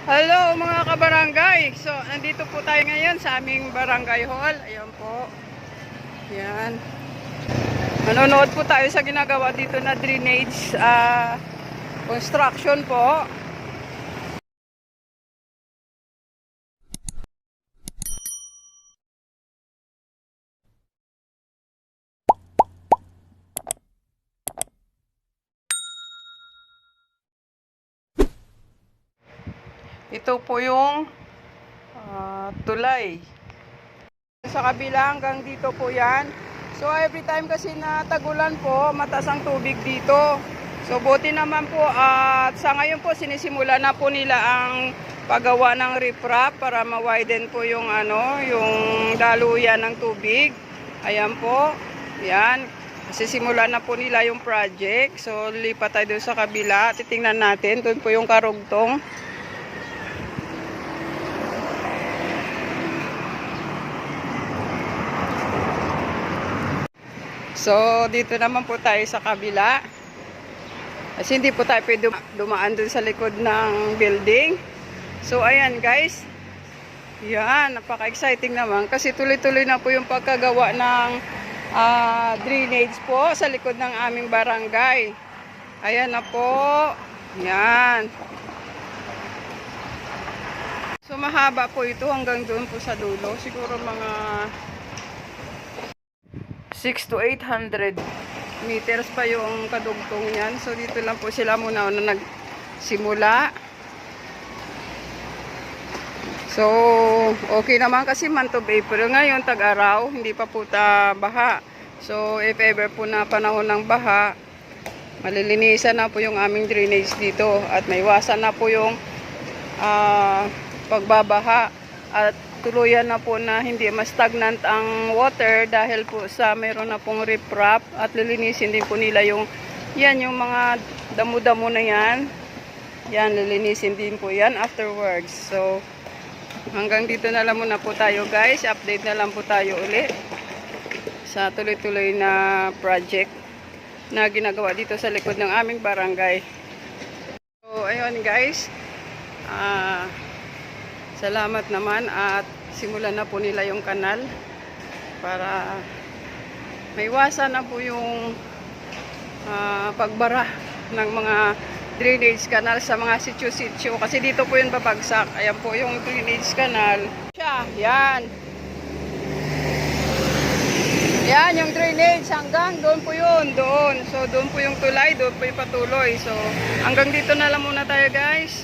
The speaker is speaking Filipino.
Hello mga kabarangay. So, nandito po tayo ngayon sa aming barangay hall. Ayan po. Yan. Manonood po tayo sa ginagawa dito na drainage construction po. Ito po yung tulay. Sa kabila hanggang dito po yan. So every time kasi na tagulan po, mataas ang tubig dito. So buti naman po at sa ngayon po sinisimula na po nila ang paggawa ng riprap para ma-widen po yung yung daluyan ng tubig. Ayan po. Yan. Sisimula na po nila yung project. So lipat tayo doon sa kabila. Titingnan natin. Doon po yung karugtong. So, dito naman po tayo sa kabila. Kasi hindi po tayo pwede dumaan dun sa likod ng building. So, ayan guys. Yan, napaka-exciting naman. Kasi tuloy-tuloy na po yung pagkagawa ng drainage po sa likod ng aming barangay. Ayan na po. Yan. So, mahaba po ito hanggang doon po sa dulo. Siguro mga 600 to 800 meters pa yung kadugtong niyan. So dito lang po sila muna nagsimula. So okay naman kasi month of April ngayon, tag-araw, hindi pa po baha. So if ever po na panahon ng baha, malilinisan na po yung aming drainage dito at maiwasan na po yung pagbabaha at tuluyan na po na hindi mas stagnant ang water dahil po sa meron na pong riprap at lilinisin din po nila yung mga damo-damo na yan. Yan, lilinisin din po yan afterwards. So hanggang dito na lang muna po tayo guys. Update na lang po tayo ulit sa tuloy-tuloy na project na ginagawa dito sa likod ng aming barangay. So ayun guys, salamat naman at simulan na po nila yung kanal para maiwasan na po yung pagbara ng mga drainage canal sa mga sityo-sityo. Kasi dito po yung babagsak. Ayan po yung drainage canal. Yan. Yan yung drainage hanggang doon po yun. Doon. So doon po yung tulay, doon po yung patuloy. So hanggang dito na lang muna tayo guys.